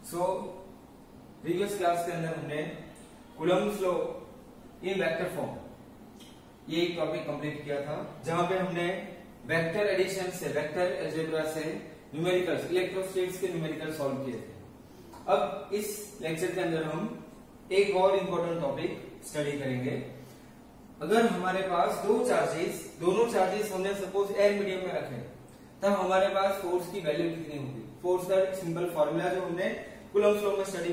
So previous class के अंदर हमने Coulomb's law in vector form ये एक टॉपिक कंप्लीट किया था, जहां पे हमने वेक्टर एडिशन से, वेक्टर अलजेब्रा से न्यूमेरिकल्स, इलेक्ट्रोस्टैटिक्स के न्यूमेरिकल सॉल्व किए थे। अब इस लेक्चर के अंदर हम एक और इम्पोर्टेंट टॉपिक स्टडी करेंगे। अगर हमारे पास दो चार्जेस, दोनों चार्जेस हमने सपोज एयर मीडियम में रखे, तब हमारे पास फोर्स की वैल्यू कितनी होगी। फोर्स का एक सिंपल फॉर्मूला जो हमने कूलम्ब्स लॉ में स्टडी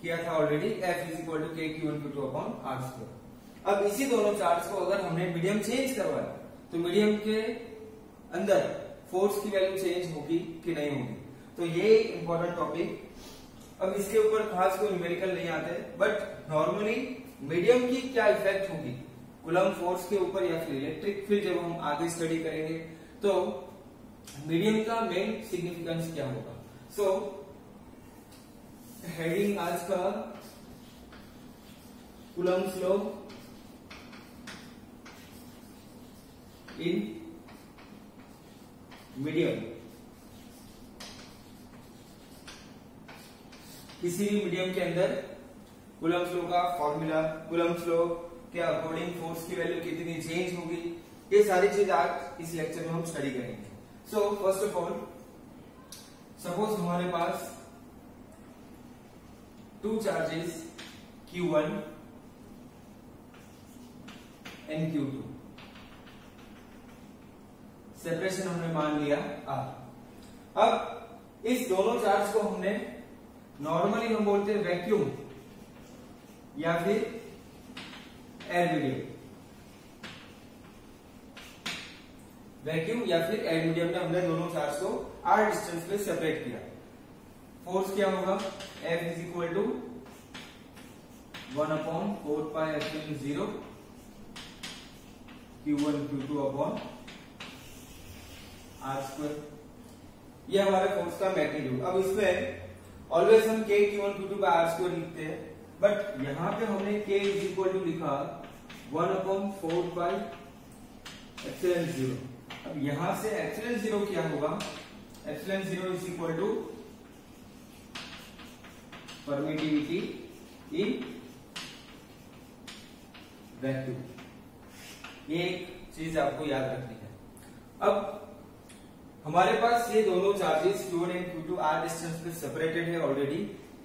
किया था already, F is equal to k Q1Q2 upon r square. अब इसी दोनों चार्ज को अगर हमने मीडियम चेंज करवाया तो मीडियम के अंदर फोर्स की वैल्यू चेंज होगी कि नहीं होगी। तो ये इंपॉर्टेंट टॉपिक। अब इसके ऊपर खास कोई न्यूमेरिकल नहीं आते, बट नॉर्मली मीडियम की क्या इफेक्ट होगी कूलम्ब फोर्स के ऊपर या फिर इलेक्ट्रिक फील्ड, जब हम आगे स्टडी करेंगे तो मीडियम का मेन सिग्निफिकेंस क्या होगा। सो हेडिंग आज का कूलम्ब्स लॉ इन मीडियम। किसी भी मीडियम के अंदर कूलम्ब्स लॉ का फॉर्मूला, कूलम्ब्स लॉ के अकॉर्डिंग फोर्स की वैल्यू कितनी चेंज होगी, ये सारी चीज आज इस लेक्चर में हम स्टडी करेंगे। So first of all, suppose हमारे पास two charges Q1 and Q2, separation हमने मान लिया R। अब इस दोनों चार्ज को हमने नॉर्मली हम बोलते हैं वैक्यूम या फिर एयर मीडियम, वैक्यूम या फिर एयर मीडियम में हमने दोनों चार्ज को r डिस्टेंस पे सेपरेट किया। फोर्स क्या होगा, F is equal to 1 upon 4 pi epsilon 0 Q1 Q2 upon r square. ये हमारे फोर्स का मैग्नीट्यूड। अब इसमें ऑलवेज हम K Q1 Q2 bye are square लिखते हैं, बट यहां पे हमने K इज इक्वल टू लिखा 1 अपॉन 4 पाई एप्सिलॉन 0। अब यहां से एप्सिलॉन 0 क्या होगा, epsilon 0 is equal to permittivity in vacuum. ये एक चीज आपको याद रखनी है। अब हमारे पास ये दोनों charges Q1 and Q2 are distance पे सेपरेटेड है ऑलरेडी।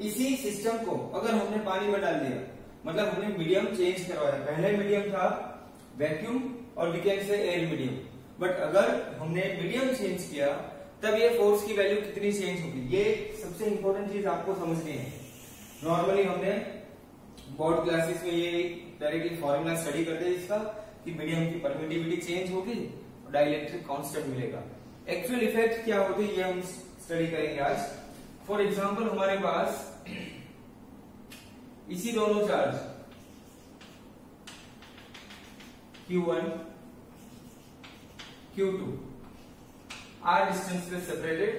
इसी सिस्टम को अगर हमने पानी में डाल दिया, मतलब हमने मीडियम चेंज करवाया, पहले मीडियम था वैक्यूम और we can say air medium, but अगर हमने मीडियम चेंज किया तब ये फोर्स की वैल्यू कितनी चेंज होगी, ये सबसे इंपॉर्टेंट चीज आपको समझनी है। नॉर्मली हमने बोर्ड क्लासेस में ये डायरेक्टली फॉर्मूला स्टडी करते हैं इसका कि मीडियम की परमिटिविटी चेंज होगी और डाइलेक्ट्रिक कांस्टेंट मिलेगा। एक्चुअल इफेक्ट क्या होती है ये हम स्टडी करेंगे आज। फॉर एग्जांपल हमारे पास इसी दोनों charge Q1 Q2 are distance पे सेपरेटेड,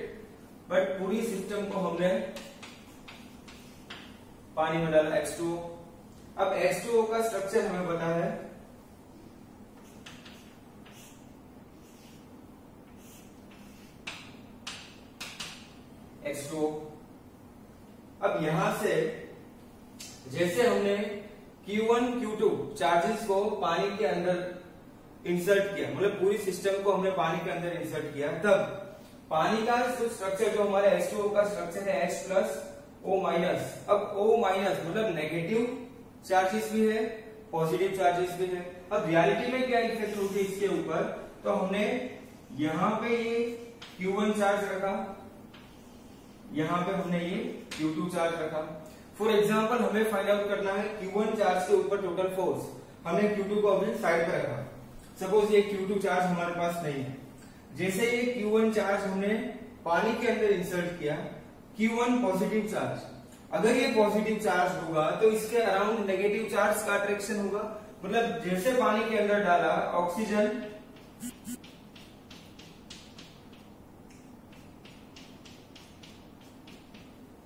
बट पूरी सिस्टम को हमने पानी में डाला H2O। अब H2O का स्ट्रक्चर हमें पता है, H2O। अब यहां से जैसे हमने Q1 Q2 चार्जेस को पानी के अंदर इंसर्ट किया, मतलब पूरी सिस्टम को हमने पानी के अंदर इंसर्ट किया, तब पानी का जो स्ट्रक्चर, जो हमारे H2O का स्ट्रक्चर है H प्लस O माइनस। अब O माइनस मतलब नेगेटिव चार्जेस भी है, पॉजिटिव चार्जेस भी है। अब रियलिटी में क्या इफेक्ट होगी इसके ऊपर, तो हमने यहां पे ये Q1 चार्ज रखा, यहां पे हमने ये Q2 चार्ज रखा। फॉर एग्जांपल हमें फाइंड आउट करना है Q1 चार्ज के ऊपर टोटल फोर्स, हमने Q2 को अभी साइड पे रखा। सपोज ये Q2 चार्ज हमारे पास नहीं है, जैसे ये Q1 चार्ज हमने पानी के अंदर इंसर्ट किया, Q1 पॉजिटिव चार्ज, अगर ये पॉजिटिव चार्ज होगा तो इसके अराउंड नेगेटिव चार्ज का अट्रैक्शन होगा। मतलब जैसे पानी के अंदर डाला ऑक्सीजन,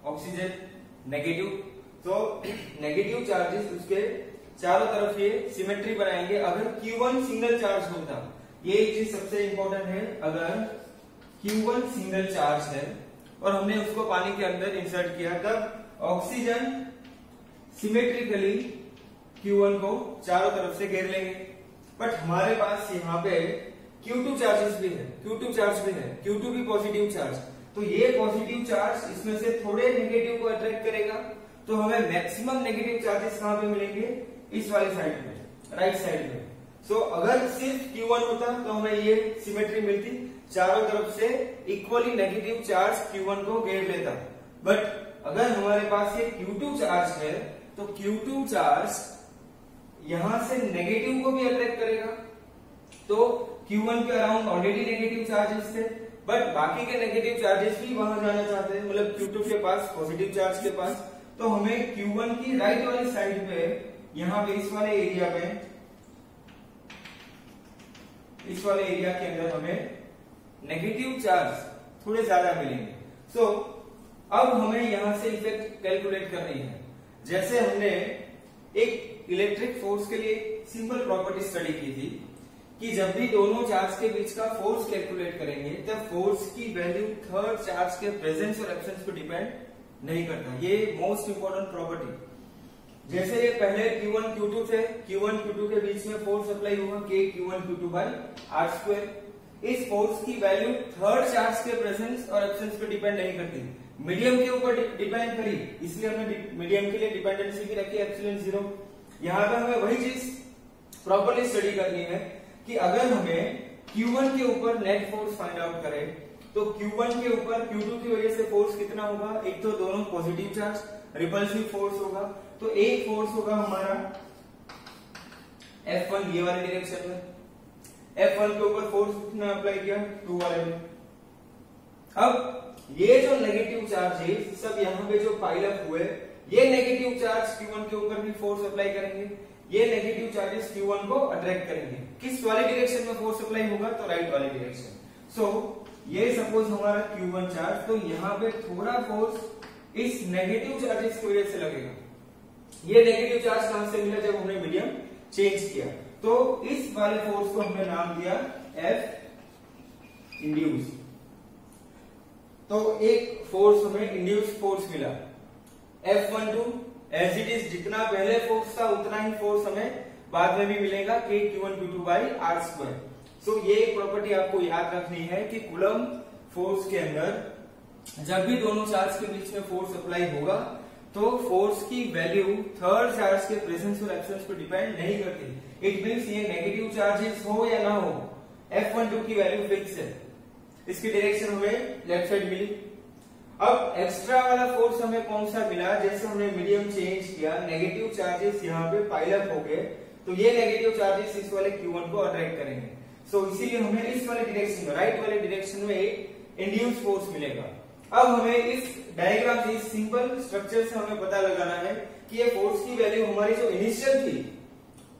ऑक्सीजन नेगेटिव, तो नेगेटिव चार्जेस उसके चारों तरफ ये सिमेट्री बनाएंगे। अगर Q1 सिंगल चार्ज होता, ये चीज सबसे इंपॉर्टेंट है, अगर Q1 सिंगल चार्ज है और हमने उसको पानी के अंदर इंसर्ट किया, तब ऑक्सीजन सिमेट्रिकली Q1 को चारों तरफ से घेर लेंगे। बट हमारे पास यहाँ पे Q2 चार्जेस भी है, Q2 चार्ज भी है, Q2 भी पॉजिटिव चार्ज, तो ये पॉजिटिव चार्ज इसमें से थोड़े नेगेटिव को अट्रैक्ट करेगा, तो हमें मैक्सिमम नेगेटिव चार्जेस कहां पे मिलेंगे, इस वाले साइड पे, राइट साइड पे। सो अगर सिर्फ Q1 होता तो हमें ये सिमेट्री मिलती, चारों तरफ से इक्वली नेगेटिव चार्ज Q1 को घेर लेता। बट अगर हमारे पास ये Q2 चार्ज है तो Q2 चार्ज यहां से नेगेटिव को भी अट्रैक्ट करेगा, तो Q1 के अराउंड ऑलरेडी नेगेटिव चार्जेस थे, बट बाकी के नेगेटिव चार्जेस भी वहां जाना चाहते हैं, मतलब Q2 के पास, पॉजिटिव चार्ज के पास, तो हमें Q1 की राइट वाली साइड पे, यहां पे इस वाले एरिया पे, इस वाले एरिया के अंदर हमें नेगेटिव चार्ज थोड़े ज्यादा मिलेंगे। सो अब हमें यहां से इफेक्ट कैलकुलेट करनी है। जैसे हमने एक इलेक्ट्रिक फोर्स के लिए सिंपल प्रॉपर्टी स्टडी की थी कि जब भी दोनों चार्ज के बीच का फोर्स कैलकुलेट करेंगे तब फोर्स की वैल्यू थर्ड चार्ज के प्रेजेंस और एब्सेंस पर डिपेंड नहीं करता। ये मोस्ट इंपोर्टेंट प्रॉपर्टी। जैसे ये पहले Q1 Q2 थे, Q1 Q2 के बीच में फोर्स अप्लाई हुआ K Q1 Q2 by R²। इस फोर्स की वैल्यू थर्ड चार्ज के प्रेजेंस और एब्सेंस पे डिपेंड नहीं करती, मीडियम के ऊपर डिपेंड करी, इसलिए हमने मीडियम के लिए डिपेंडेंसी भी रखी एप्सिलॉन 0। यहाँ पे हमें वही चीज प्रॉपर्ली स्टडी करनी है कि अगर हमें Q1 के ऊपर नेट फोर्स फाइंड आउट करें तो Q1 के ऊपर Q2 की वजह से फोर्स कितना होगा, एक तो दोनों पॉजिटिव चार्ज, रिपल्सिव फोर्स होगा, तो एक फोर्स होगा हमारा F1 ये वाले डायरेक्शन में, F1 के ऊपर फोर्स कितना अप्लाई किया, 2 वाले में। अब ये जो नेगेटिव चार्जेस सब यहाँ पे जो पाइल अप हुए, ये नेगेटिव चार्ज Q1 के ऊपर भी फोर्स अप्लाई करेंगे, ये नेगेटिव चार्जेस Q1 को अट्रैक्ट करेंगे। किस वाले डायरेक्शन में फोर्स अप्लाई होगा, तो राइट वाले डायरेक्शन। सो ये सपोज हमारा Q1 चार्ज, तो यहाँ पे थोड़ा फोर्स इस नेगेटिव चार्जेस की वजह से लगेगा। ये नेगेटिव चार्ज कहां से मिला, जब हमने मीडियम चेंज किया, तो इस वाले फोर्स को हमने नाम दिया F इंड्यूस। तो एक फोर्स हमें इंड्यूस फोर्स मिला F12, एज इट इज जितना पहले फोर्स था उतना ही फोर्स हमें बाद में भी मिलेगा K Q1 Q2 by R²। सो ये एक प्रॉपर्टी आपको याद रखनी है कि कूलम फोर्स के अंदर जब भी दोनों चार्ज के बीच में फोर्स अप्लाई होगा तो फोर्स की वैल्यू थर्ड चार्ज के प्रेजेंस और एब्सेंस पर डिपेंड नहीं करती। इट मींस ये नेगेटिव चार्जेस हो या ना हो, F12 की वैल्यू फिक्स है, इसकी डायरेक्शन हमें लेफ्ट साइड मिली। अब एक्स्ट्रा वाला फोर्स हमें कौन सा मिला, जैसे हमने मीडियम चेंज किया, नेगेटिव चार्जेस यहाँ पे पाइल अप हो गए, तो ये नेगेटिव चार्जेस इस वाले Q1 को अट्रैक्ट करेंगे। सो इसीलिए हमें इस वाले डायरेक्शन में, राइट वाले डायरेक्शन में एक इंड्यूस फोर्स मिलेगा। अब हमें इस डायग्राम से, इस सिंपल स्ट्रक्चर से हमें पता लगाना है कि ये फोर्स की वैल्यू हमारी जो इनिशियल थी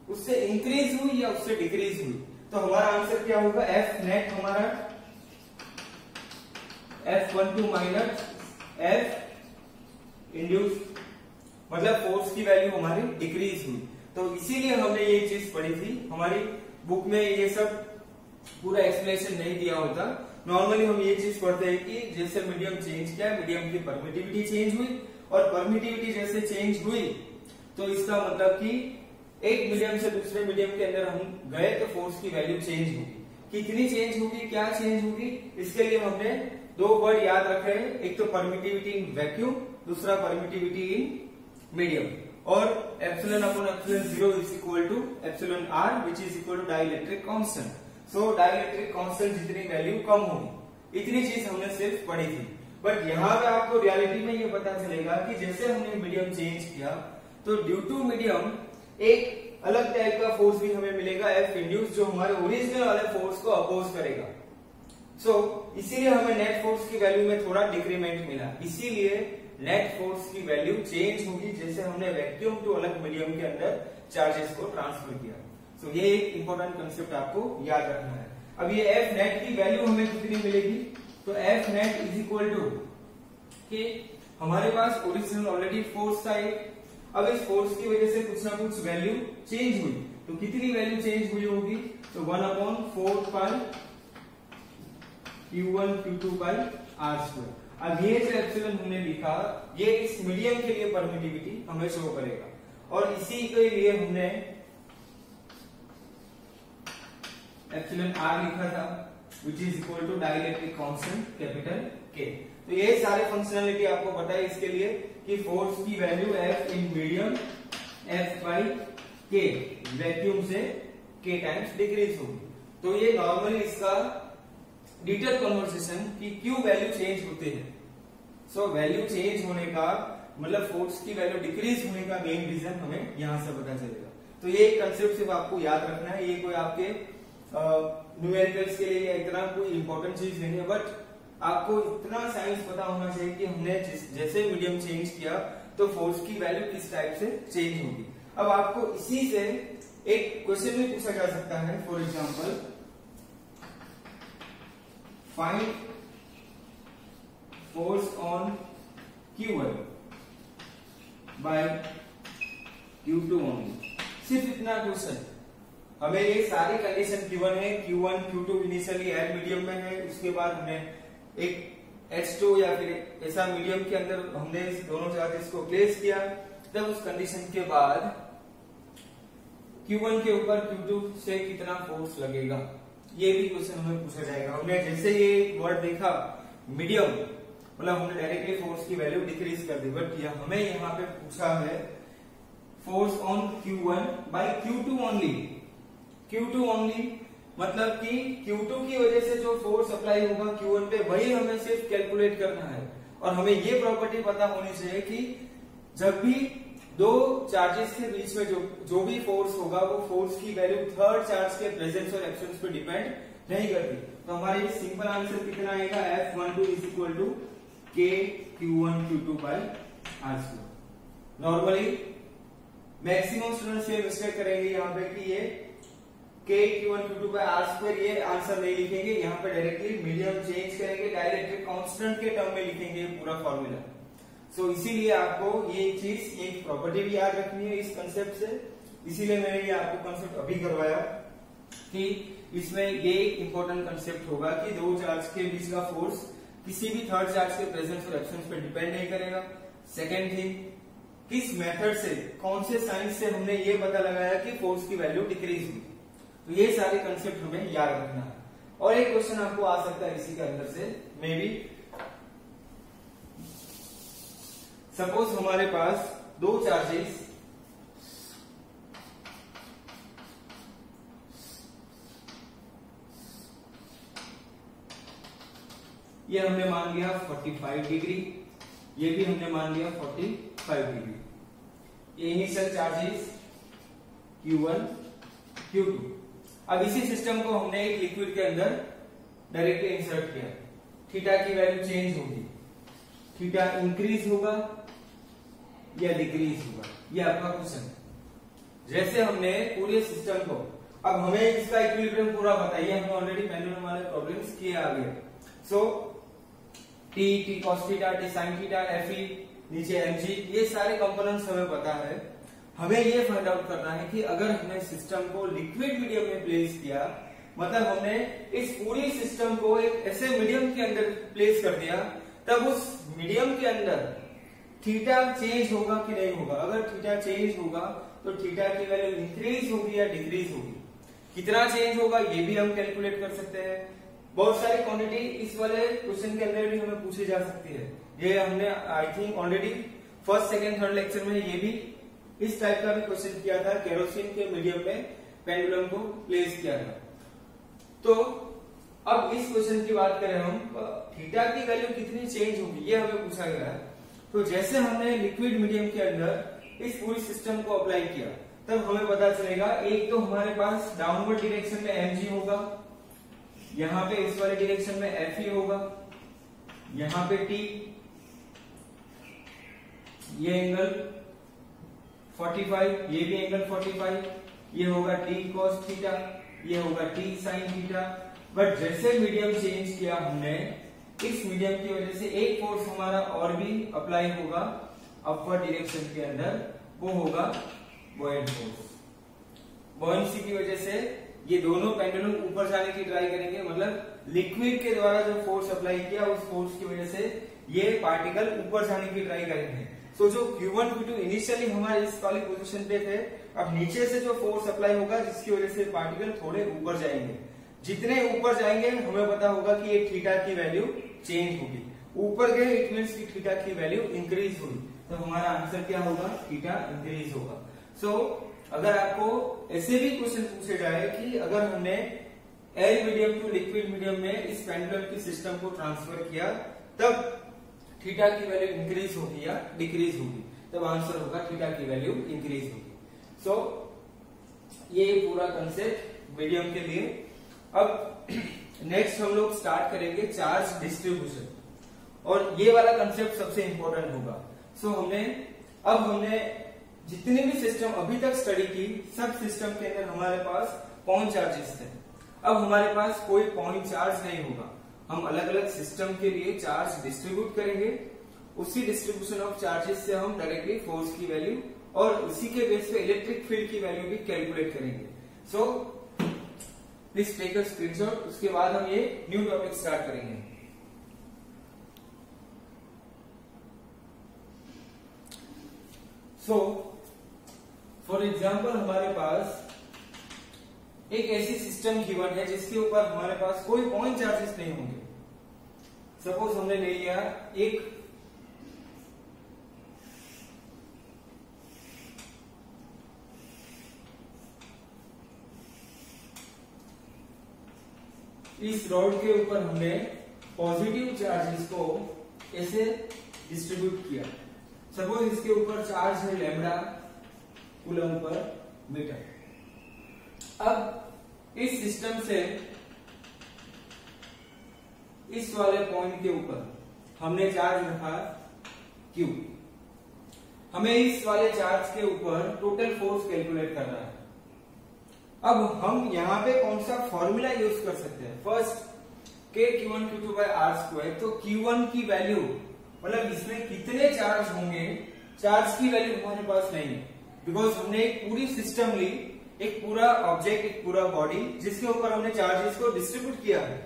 उससे इंक्रीज हुई या उससे डिक्रीज हुई। तो हमारा आंसर क्या होगा, F नेट हमारा F12 माइनस F इंड्यूस, मतलब फोर्स की वैल्यू हमारी डिक्रीज हुई। तो इसीलिए हमने ये चीज पढ़ी थी। हमारी बुक में ये सब पूरा एक्सप्लेनेशन नहीं दिया होता। नॉर्मली हम ये चीज पढ़ते हैं कि जैसे मीडियम चेंज किया, मीडियम की परमिटिविटी चेंज हुई, और परमिटिविटी जैसे चेंज हुई तो इसका मतलब कि एक मीडियम से दूसरे मीडियम के अंदर हम गए तो फोर्स की वैल्यू चेंज होगी। कितनी चेंज होगी, क्या चेंज होगी, इसके लिए हमने दो वर्ड याद रखे हैं, एक तो परमिटिविटी इन वैक्यूम, दूसरा परमिटिविटी इन मीडियम। और epsilon upon epsilon 0 is equal to epsilon r which is equal to dielectric constant. So dielectric constant जितनी वैल्यू कम होगी, इतनी चीज हमने सिर्फ पढ़ी थी। बट यहाँ पे आपको रियलिटी में ये पता चलेगा कि जैसे हमने मीडियम चेंज किया तो ड्यू टू मीडियम एक अलग टाइप का फोर्स भी हमें मिलेगा, F इंड्यूस, जो हमारे ओरिजिनल वाले फोर्स को अपोज करेगा। सो इसीलिए हमें नेट फोर्स की वैल्यू में थोड़ा डिक्रीमेंट मिला, इसीलिए नेट फोर्स की वैल्यू चेंज होगी जैसे हमने वैक्यूम टू अलग मीडियम के अंदर चार्जेस को ट्रांसफर किया। सो ये एक इंपॉर्टेंट कंसेप्ट आपको याद रखना है। अब ये F नेट की वैल्यू हमें कितनी मिलेगी, तो F net is equal to कि हमारे पास ओरिजिनल ऑलरेडी फोर्स था एक, अब इस फोर्स की वजह से कुछ ना कुछ वैल्यू चेंज हुई, तो कितनी वैल्यू चेंज हुई होगी, तो 1/4 पाई Q1 Q2 बाई R²। अब ये जो एप्सिलॉन हमने लिखा, ये इस मीडियम के लिए परमिटिविटी हमें शो करेगा, और इसी के लिए हमने एप्सिलॉन आर लिखा था, which is equal to dielectric constant capital K. तो ये सारे फंक्शनैलिटी आपको पता है इसके लिए कि फोर्स की value F in medium F by के, वैक्यूम से के टाइम्स डिक्रीज होगी। तो ये नॉर्मली इसका डिटेल कन्वर्सेशन कि क्यों वैल्यू चेंज होते हैं। सो वैल्यू चेंज होने का मतलब फोर्स की वैल्यू डिक्रीज होने का मेन रीजन हमें यहां से पता चलेगा। तो ये कंसेप्ट सिर्फ आपको याद रखना है, ये कोई आपके न्यूमेरिकल्स के लिए इतना कोई इंपॉर्टेंट चीज नहीं है, बट आपको इतना साइंस पता होना चाहिए कि हमने जैसे मीडियम चेंज किया तो फोर्स की वैल्यू किस टाइप से चेंज होगी। अब आपको इसी से एक क्वेश्चन भी पूछा जा सकता है, for example find force on Q1 by Q2 only. सिर्फ इतना क्वेश्चन, हमें ये सारी कंडीशन Q1 है, Q1 Q2 initially air medium में है, उसके बाद हमने एक H2 या फिर ऐसा मीडियम के अंदर हमने इस दोनों चार्जेस को प्लेस किया, तब उस कंडीशन के बाद Q1 के ऊपर Q2 से कितना फोर्स लगेगा, ये भी क्वेश्चन हमें पूछा जाएगा। हमने जैसे ये वर्ड देखा मीडियम, मतलब हमने डायरेक्टली फोर्स की वैल्यू डिक्रीज कर दी, बट हमें यहाँ पे पूछा है force on Q1 by Q2 only. Q2 only मतलब कि Q2 की वजह से जो फोर्स अप्लाई होगा Q1 पे, वही हमें सिर्फ कैलकुलेट करना है। और हमें ये प्रॉपर्टी पता होनी चाहिए कि जब भी दो चार्जेस के बीच में जो भी फोर्स होगा, वो फोर्स की वैल्यू थर्ड चार्ज के प्रेजेंस और एब्सेंस पे डिपेंड नहीं करती। तो हमारा ये सिंपल आंसर कितना आएगा, F12 is equal to K Q1 Q2 by R²। Normally maximum students ये मिस्टेक करेंगे यहाँ पे कि ये K Q1 Q2 by R², ये आंसर नहीं लिखेंगे, यहाँ पे डायरेक्टली मीडियम चेंज करेंगे, डायरेक्टली कांस्टेंट के टर्म में लिखेंगे पूरा फॉर्मूला। सो इसीलिए आपको ये चीज, ये प्रॉपर्टी भी याद रखनी है इस कंसेप्ट से, इसीलिए मैंने ये आपको कंसेप्ट अभी करवाया कि इसमें ये इंपॉर्टेंट कंसेप्ट होगा कि दो चार्ज के बीच का फोर्स किसी भी थर्ड चार्ज के प्रेजेंस और एब्सेंस पे डिपेंड नहीं करेगा। सेकेंड थिंग, किस मेथड से, कौन से साइंस से हमने ये पता लगाया कि फोर्स की वैल्यू डिक्रीज हुई। तो ये सारे कंसेप्ट हमें याद रखना है। और एक क्वेश्चन आपको आ सकता है इसी के अंदर से, मे बी सपोज हमारे पास दो चार्जेस ये हमने मान लिया 45 डिग्री, ये भी हमने मान लिया 45 डिग्री। ये इनिशियल चार्जेस Q1 Q2। अब इसी सिस्टम को हमने एक लिक्विड के अंदर डायरेक्टली इंसर्ट किया, थीटा की वैल्यू चेंज होगी, थीटा इंक्रीज होगा या डिक्रीज होगा, ये आपका क्वेश्चन। जैसे हमने पूरे सिस्टम को, अब हमें इसका इक्विलिब्रियम पूरा बताइए, हमने ऑलरेडी पेंडुलम वाले प्रॉब्लम्स किए आगे। So T cos theta, T sine theta, Fe नीचे mg, ये सारे कंपोनेंट्स हमें पता है। हमें ये फाइंड आउट करना है कि अगर हमने सिस्टम को लिक्विड मीडियम में प्लेस किया, मतलब हमने इस पूरी सिस्टम को एक ऐसे मीडियम के अंदर प्लेस कर दिया, तब उस मीडियम के अंदर थीटा चेंज होगा कि नहीं होगा। अगर थीटा चेंज होगा तो थीटा की वैल्यू इंक्रीज होगी या डिक्रीज होगी, कितना चेंज होगा ये भी हम कैलकुलेट कर सकते हैं। बहुत सारी क्वांटिटी इस वाले क्वेश्चन के अंदर भी हमें पूछी जा सकती है। ये हमने I think already first second third lecture में ये भी इस टाइप का भी क्वेश्चन किया था, केरोसिन के मीडियम में पेंडुलम को प्लेस किया था। तो अब इस क्वेश्चन की बात करें हम, थीटा की वैल्यू कितनी चेंज होगी ये हमें पूछा गया है। तो जैसे हमने लिक्विड मीडियम के अंदर इस पूरी सिस्टम को अप्लाई किया, तब हमें पता चलेगा, एक तो हमारे पास डाउनवर्ड डायरेक्शन में mg होगा, यहाँ पे इस वाले डायरेक्शन में Fe होगा, यहाँ पे t, ये एंगल 45, ये भी एंगल 45, ये होगा t cos थीटा, ये होगा t sin थीटा। बट जैसे मीडियम चेंज किया हमने, इस मीडियम की वजह से एक फोर्स हमारा और भी अप्लाई होगा अपवर्ड डायरेक्शन के अंदर, वो होगा बॉयंट फोर्स। बॉयंसी की वजह से ये दोनों पेंडुलम ऊपर जाने की ट्राई करेंगे, मतलब लिक्विड के द्वारा जो फोर्स अप्लाई किया उस फोर्स की वजह से ये पार्टिकल ऊपर जाने की ट्राई करेंगे। सो जो Q1 Q2 इनिशियली हमारे इस वाली पोजीशन पे थे, अब नीचे से जो फोर्स अप्लाई होगा जिसकी वजह से पार्टिकल थोड़े ऊपर जाएंगे। जितने ऊपर जाएंगे हमें पता होगा कि ये थीटा की वैल्यू चेंज होगी। ऊपर गए इट मीन्स की थीटा की वैल्यू इंक्रीज हुई, तो हमारा आंसर क्या होगा, थीटा इंक्रीज होगा। सो अगर आपको ऐसे भी क्वेश्चन पूछे जाए कि अगर हमने air medium to liquid medium में इस पेंडुलम की सिस्टम को ट्रांसफर किया तब थीटा की वैल्यू इंक्रीज होगी या डिक्रीज होगी, तब आंसर होगा थीटा की वैल्यू इंक्रीज होगी। सो ये पूरा कंसेप्ट मीडियम के लिए। अब नेक्स्ट हम लोग स्टार्ट करेंगे चार्ज डिस्ट्रीब्यूशन, और ये वाला कंसेप्ट सबसे इंपॉर्टेंट होगा। सो हमने जितने भी सिस्टम अभी तक स्टडी की, सब सिस्टम के अंदर हमारे पास पॉइंट चार्जेस थे। अब हमारे पास कोई पॉइंट चार्ज नहीं होगा, हम अलग अलग सिस्टम के लिए चार्ज डिस्ट्रीब्यूट करेंगे। उसी डिस्ट्रीब्यूशन ऑफ चार्जेस से हम डायरेक्टली फोर्स की वैल्यू और उसी के बेस पे इलेक्ट्रिक फील्ड की वैल्यू भी कैलकुलेट करेंगे। So please take a screenshot, उसके बाद हम ये न्यू टॉपिक स्टार्ट करेंगे। सो फॉर एग्जाम्पल हमारे पास एक ऐसी सिस्टम गिवन है जिसके ऊपर हमारे पास कोई पॉइंट चार्जेस नहीं होंगे। सपोज हमने ले लिया एक इस रॉड के ऊपर हमने पॉजिटिव चार्जेस को ऐसे डिस्ट्रीब्यूट किया। सपोज इसके ऊपर चार्ज है लैम्बडा कूलम पर मीटर। अब इस सिस्टम से इस वाले पॉइंट के ऊपर हमने चार्ज रखा Q। हमें इस वाले चार्ज के ऊपर टोटल फोर्स कैलकुलेट करना है। अब हम यहाँ पे कौन सा फॉर्मूला यूज कर सकते हैं, first Q1 Q2 by R²। तो Q1 की वैल्यू मतलब इसमें कितने चार्ज होंगे, चार्ज की वैल्यू हमारे पास नहीं है, बिकॉज हमने एक पूरी सिस्टम ली, एक पूरा ऑब्जेक्ट, एक पूरा बॉडी जिसके ऊपर हमने चार्जेस को डिस्ट्रीब्यूट किया है।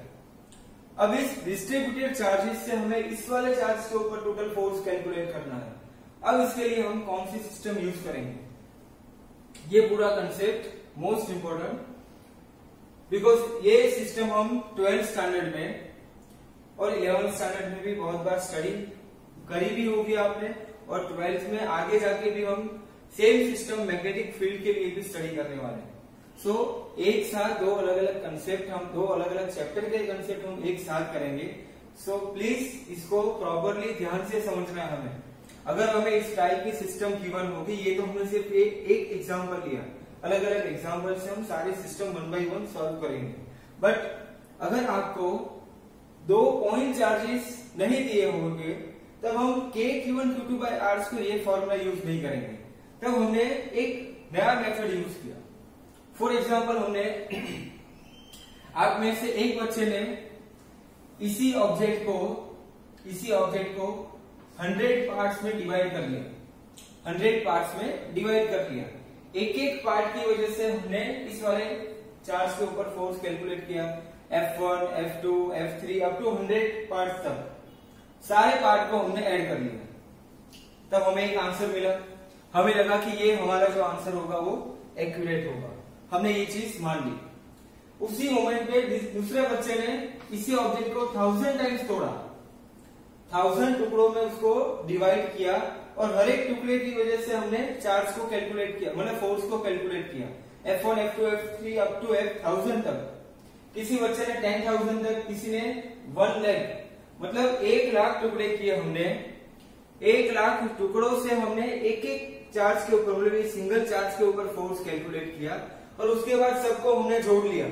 अब इस डिस्ट्रीब्यूटेड चार्जेस से हमें इस वाले चार्ज के ऊपर टोटल फोर्स कैलकुलेट करना है। अब इसके लिए हम कौन सी सिस्टम यूज करेंगे, ये पूरा कंसेप्ट मोस्ट इंपोर्टेंट, बिकॉज ये सिस्टम हम 12th स्टैंडर्ड में और 11th स्टैंडर्ड में भी बहुत बार स्टडी करी भी होगी आपने, और 12th में आगे जाके भी हम सेम सिस्टम मैग्नेटिक फील्ड के लिए भी स्टडी करने वाले हैं। सो एक साथ दो अलग अलग कंसेप्ट, हम दो अलग अलग चैप्टर के कंसेप्ट हम एक साथ करेंगे। सो प्लीज इसको प्रॉपरली ध्यान से समझना है हमें। अगर हमें इस टाइप की सिस्टम गिवन होगी, ये तो हमने सिर्फ एक एग्जाम्पल लिया, अलग अलग एग्जाम्पल से हम सारे सिस्टम 1 by 1 सॉल्व करेंगे। बट अगर आपको दो पॉइंट चार्जेस नहीं दिए होंगे तब हम Q1 Q2 by R² ये फॉर्मूला यूज नहीं करेंगे, तब हमने एक नया मेथड यूज किया। फॉर एग्जाम्पल हमने आप में से एक बच्चे ने इसी ऑब्जेक्ट को 100 पार्ट्स में डिवाइड कर लिया, 100 पार्ट्स में डिवाइड कर लिया। एक एक पार्ट की वजह से हमने इस वाले चार्ज के ऊपर फोर्स कैलकुलेट किया, F1, F2, F3 up to 100 parts तक सारे पार्ट को हमने ऐड कर लिया, तब हमें एक आंसर मिला। हमें लगा कि ये हमारा जो आंसर होगा वो एक्यूरेट होगा, हमने ये चीज मान ली। उसी मोमेंट पे दूसरे बच्चे ने इसी ऑब्जेक्ट को 1000 टाइम्स तोड़ा, 1000 टुकड़ों में उसको डिवाइड किया, और हर एक टुकड़े की वजह से हमने चार्ज को कैलकुलेट किया, मतलब फोर्स को कैलकुलेट किया, F1, F2, F3 up to 1000 तक। किसी बच्चे ने 10,000 तक, किसी ने 1 लाख, मतलब 1 लाख टुकड़े किए हमने। 1 लाख टुकड़ों से हमने एक एक चार्ज के ऊपर, मतलब सिंगल चार्ज के ऊपर फोर्स कैलकुलेट किया, और उसके बाद सबको हमने जोड़ लिया,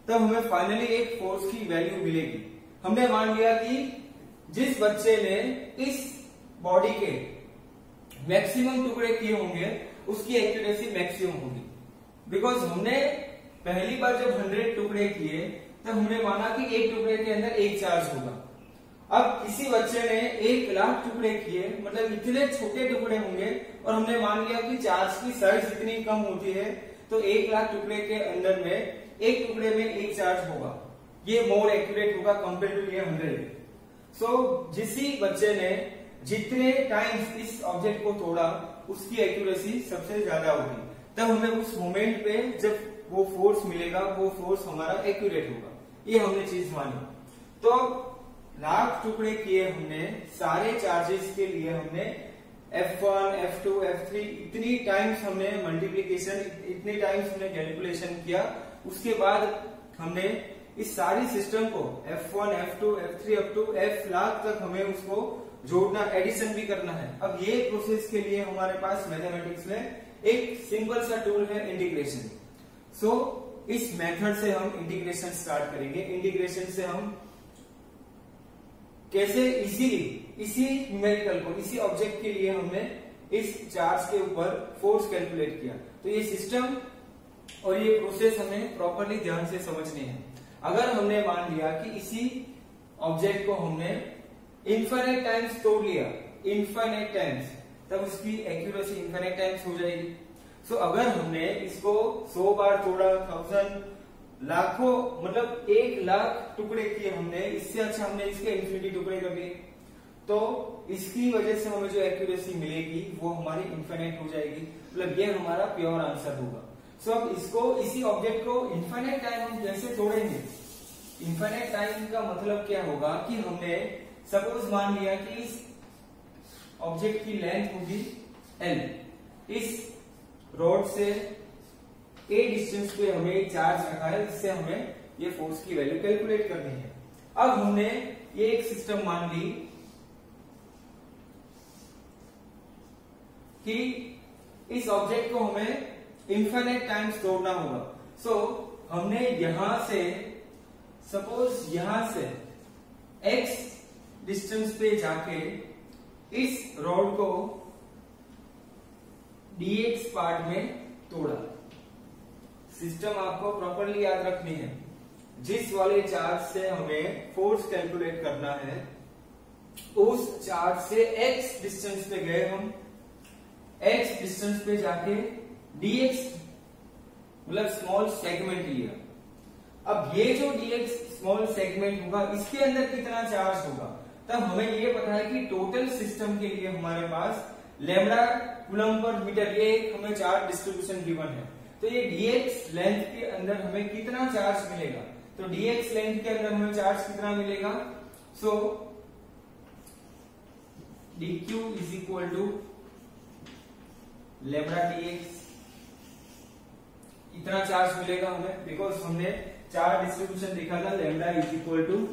तब हमें फाइनली एक फोर्स की वैल्यू मिलेगी। हमने मान लिया कि जिस बच्चे ने इस बॉडी के मैक्सिमम टुकड़े किए होंगे उसकी एक्यूरेसी मैक्सिमम होगी, बिकॉज हमने पहली बार जब 100 टुकड़े किए तब हमने माना कि एक टुकड़े के अंदर एक चार्ज होगा। अब किसी बच्चे ने 1 लाख टुकड़े किए, मतलब इतने छोटे टुकड़े होंगे, और हमने मान लिया कि चार्ज की साइज इतनी कम होती है, तो 1 लाख टुकड़े के अंदर में एक टुकड़े में एक चार्ज होगा, ये मोर एक्यूरेट होगा कंपेयर टू ये 100। सो जिसी बच्चे ने जितने टाइम्स इस ऑब्जेक्ट को तोड़ा उसकी एक्यूरेसी सबसे ज्यादा होगी, तब हमें उस मोमेंट पे जब वो फोर्स मिलेगा वो फोर्स हमारा एक्यूरेट होगा। ये हमने चीज मानी। तो लाख टुकड़े किए हमने सारे चार्जेस के लिए, हमने F1, F2, F3 इतनी टाइम्स हमने मल्टीप्लीकेशन, इतनी टाइम्स हमने कैलकुलेशन किया। उसके बाद हमने इस सारी सिस्टम को F1, F2, F3 up to F lakh तक हमें उसको जोड़ना, एडिशन भी करना है। अब ये प्रोसेस के लिए हमारे पास मैथमेटिक्स में एक सिंपल सा टूल है इंटीग्रेशन। सो इस मेथड से हम इंटीग्रेशन स्टार्ट करेंगे। इंटीग्रेशन से हम कैसे इजीली इसी न्यूमेरिकल को, इसी ऑब्जेक्ट के लिए हमने इस चार्ज के ऊपर फोर्स कैलकुलेट किया। तो ये सिस्टम और ये प्रोसेस हमें प्रॉपरली ध्यान से समझनी है। अगर हमने मान लिया कि इसी ऑब्जेक्ट को हमने इनफाइनाइट टाइम्स तोड़ लिया, इनफाइनाइट टाइम्स, तब उसकी एक्यूरेसी इनफाइनाइट टाइम्स हो जाएगी। सो अगर हमने इसको 100 बार तोड़ा, 1000, लाखों, मतलब 1 लाख टुकड़े किए हमने, इससे अच्छा हमने इसके इन्फिनिटी टुकड़े कर लिए, तो इसकी वजह से हमें जो एक्यूरेसी मिलेगी वो हमारी इनफाइनाइट हो जाएगी। मतलब ये हमारा प्योर आंसर होगा। सो अब इसको, इसी ऑब्जेक्ट को इनफाइनाइट टाइम हम कैसे तोड़ेंगे? इनफाइनाइट टाइम का मतलब क्या होगा कि हमने सपोज मान लिया कि इस ऑब्जेक्ट की लेंथ होगी L, इस रोड से A डिस्टेंस पे हमें चार्ज रखा है, इससे हमें ये फोर्स की वैल्यू कैलकुलेट करनी है। अब हमने ये एक सिस्टम मान ली कि इस ऑब्जेक्ट को हमें इनफाइनाइट टाइम्स तोड़ना होगा। सो हमने यहां से, सपोज यहां से x डिस्टेंस पे जाके इस रोड को dx पार्ट में तोड़ा। सिस्टम आपको प्रॉपरली याद रखनी है। जिस वाले चार्ज से हमें फोर्स कैलकुलेट करना है, उस चार्ज से x डिस्टेंस पे गए हम, x डिस्टेंस पे जाके dx मतलब स्मॉल सेगमेंट लिया। अब ये जो dx स्मॉल सेगमेंट होगा, इसके अंदर कितना चार्ज होगा, तब हमें ये पता है कि टोटल सिस्टम के लिए हमारे पास लैम्डा कूलम पर मीटर, ये हमें चार्ज डिस्ट्रीब्यूशन गिवन है। तो ये dx लेंथ के अंदर हमें कितना चार्ज मिलेगा, तो dx लेंथ के अंदर हमें चार्ज कितना मिलेगा, so dq is equal to lambda dx, इतना चार्ज मिलेगा हमें, बिकॉज हमने चार्ज डिस्ट्रीब्यूशन देखा था, lambda is equal to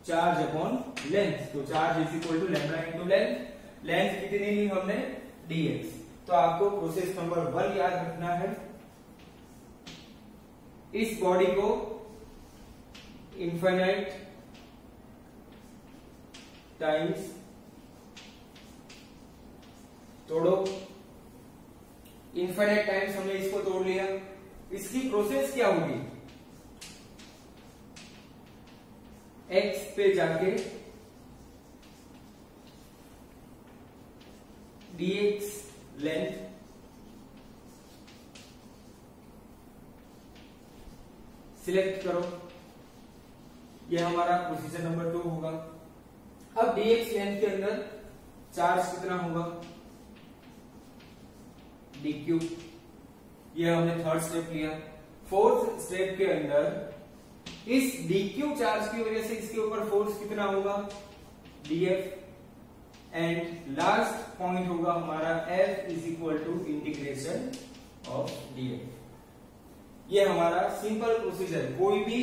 charge upon length. तो charge is equal to lambda into length, length कितनी ली हमने dx। तो आपको प्रोसेस नंबर 1 याद रखना है। इस बॉडी को इनफाइनाइट टाइम्स तोड़ो। इनफाइनाइट टाइम्स हमने इसको तोड़ लिया। इसकी प्रोसेस क्या होगी, x पे जाके dx लेंथ सिलेक्ट करो, यह हमारा प्रोसीजर नंबर 2 होगा। अब dx लेंथ के अंदर चार्ज कितना होगा, dq, यह हमने थर्ड स्टेप लिया। फोर्थ स्टेप के अंदर इस dq चार्ज की वजह से इसके ऊपर फोर्स कितना होगा, df, एंड लास्ट पॉइंट होगा हमारा F is equal to integration of df। ये हमारा सिंपल प्रोसीजर। कोई भी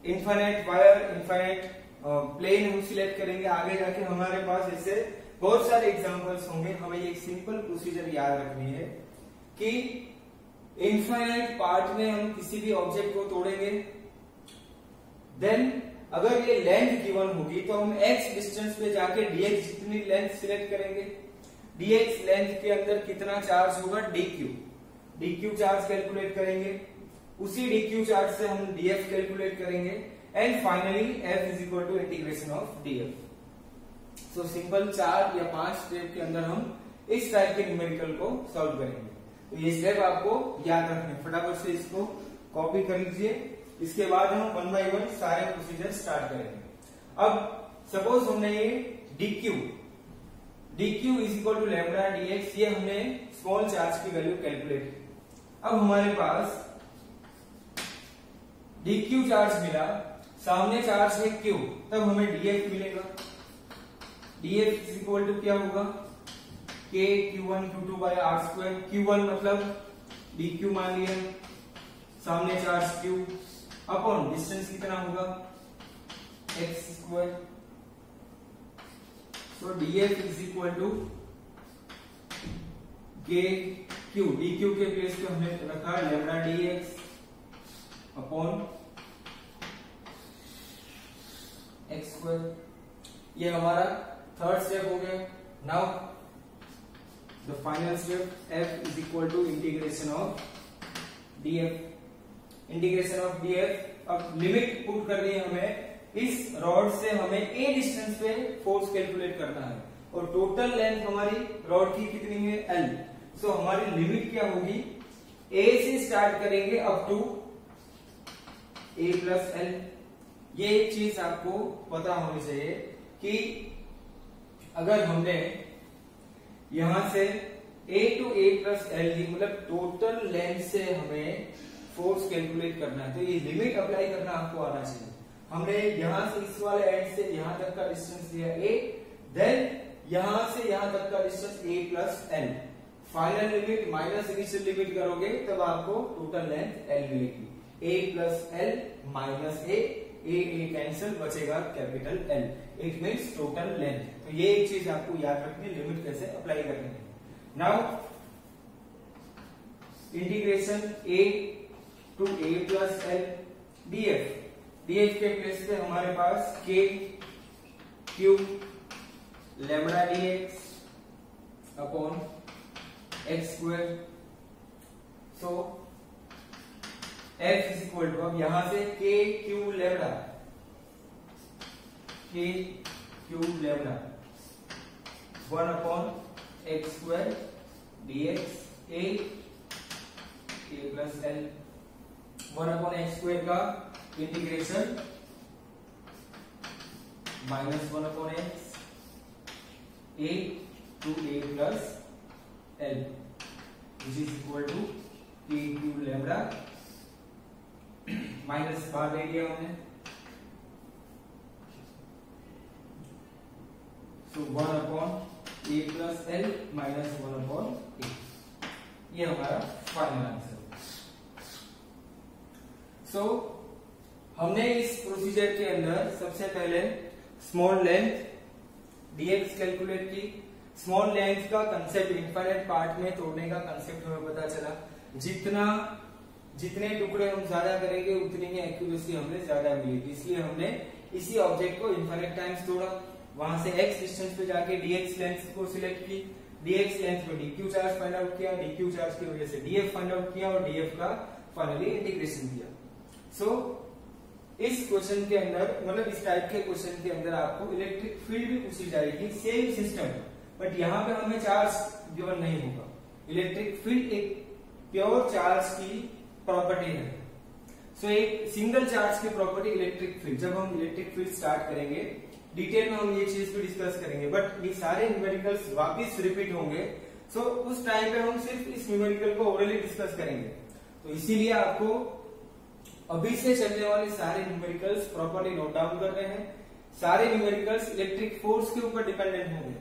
इनफाइनाइट वायर, इनफाइनाइट प्लेन हम सिलेक्ट करेंगे, आगे जाके हमारे पास ऐसे बहुत सारे एग्जांपल्स होंगे। हमें एक सिंपल प्रोसीजर याद रखनी है कि इनफाइनाइट पार्ट में हम किसी भी ऑब्जेक्ट को तोड़ेंगे, देन अगर ये लेंथ गिवन होगी तो हम x डिस्टेंस पे जाके dx जितनी लेंथ सिलेक्ट करेंगे, dx लेंथ के अंदर कितना चार्ज होगा, dq चार्ज कैलकुलेट करेंगे, उसी dq चार्ज से हम df कैलकुलेट करेंगे, and finally f is equal to integration of df। So simple 4 या 5 स्टेप के अंदर हम इस टाइप के न्यूमेरिकल को सॉल्व करेंगे। तो ये स्टेप आपको याद रखने, फटाफट से इसको कॉपी कर लीजिए। इसके बाद हम 1 बाय 1 सारे प्रोसीजर स्टार्ट करेंगे। अब सपोज हमने ये dq is equal to lambda dx, ये हमने स्मॉल चार्ज की वैल्यू कैलकुलेट की। अब हमारे पास dq चार्ज मिला, सामने चार्ज है q, तब हमें df मिलेगा। df इज इक्वल टू क्या होगा, k q1 q2 bye r square. q1 मतलब dq मान लिया, सामने चार्ज q, अपॉन डिस्टेंस कितना होगा x स्क्वायर। तो df is equal to k q, dq के प्लेस पे हमने रखा lambda dx upon x square. ये हमारा थर्ड स्टेप हो गया। Now the final step, f is equal to integration of df। Integration of df, अब लिमिट पुट करनी है हमें, इस रॉड से हमें a डिस्टेंस पे फोर्स कैलकुलेट करना है, और टोटल लेंथ हमारी रॉड की कितनी है l। सो हमारी लिमिट क्या होगी, a से स्टार्ट करेंगे up to a plus l। ये एक चीज आपको पता होनी चाहिए कि अगर हमने यहां से a to a plus l ली, मतलब टोटल लेंथ से हमें फोर्स कैलकुलेट करना है, तो ये लिमिट अप्लाई करना आपको आना चाहिए। हमने यहां से इस वाले एंड से यहां तक का डिस्टेंस लिया a, देन यहां से यहां तक का distance a plus l। Final limit minus initial limit करोगे तब आपको टोटल लेंथ l मिलेगी। a plus l minus a cancel, बचेगा capital L, it means total length. तो ये एक चीज आपको याद रखनी, लिमिट कैसे अप्लाई करनी है। Now integration a to a plus l df के प्लेस पे हमारे पास k q lambda dx upon x square. So f is equal to, अब यहां से k q lambda 1 upon x square dx a plus l। 1 upon x square का integration minus 1 upon x a to a plus l which is equal to k q lambda, minus बाहर ले लिया हमने, सो 1 upon a plus l minus 1 upon a, ये हमारा final answer. सो हमने इस procedure के अंदर सबसे पहले स्मॉल लेंथ dx कैलकुलेट की। स्मॉल लेंथ का कंसेप्ट इनफाइनाइट पार्ट में तोड़ने का कंसेप्ट हमें पता चला, जितने टुकड़े हम ज्यादा करेंगे उतनी ही एक्यूरेसी हमें ज्यादा मिलेगी, इसलिए हमने इसी ऑब्जेक्ट को इनफाइनाइट टाइम्स तोड़ा। वहां से x डिस्टेंस पे जाके dx लेंथ को सिलेक्ट की, dx लेंथ पे dq चार्ज फाइंड आउट किया, dq चार्ज की वजह से df फाइंड आउट किया, और df का फाइनली इंटीग्रेशन किया। सो इस क्वेश्चन के अंदर, मतलब इस टाइप के क्वेश्चन के अंदर आपको इलेक्ट्रिक फील्ड भी पूछी जाएगी, सेम सिस्टम, बट यहाँ पे हमें चार्ज गिवन नहीं होगा। इलेक्ट्रिक फील्ड एक प्योर चार्ज की प्रॉपर्टी है। सो एक सिंगल चार्ज की प्रॉपर्टी इलेक्ट्रिक फील्ड, जब हम इलेक्ट्रिक फील्ड स्टार्ट करेंगे डिटेल में हम ये चीज भी डिस्कस करेंगे, बट ये सारे न्यूमेरिकल्स वापस रिपीट होंगे। सो उस टाइम पे हम सिर्फ इस न्यूमेरिकल को ओरली डिस्कस करेंगे, तो इसीलिए आपको अभी से चलने वाले सारे न्यूमेरिकल्स प्रॉपर्ली नोट डाउन कर रहे हैं। सारे न्यूमेरिकल्स इलेक्ट्रिक फोर्स के ऊपर डिपेंडेंट होंगे।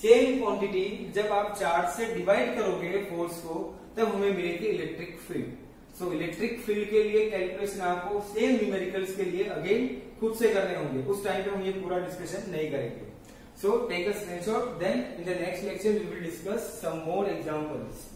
सेम क्वांटिटी जब आप चार्ज से डिवाइड करोगे फोर्स को, तब हमें मिलेगी electric field. So electric field के लिए कैलकुलेशन आपको सेम न्यूमेरिकल्स के लिए अगेन खुद से करने होंगे, उस टाइम पे हम ये पूरा डिस्कशन नहीं करेंगे। So take a screenshot, then in the next lecture we will discuss some more examples.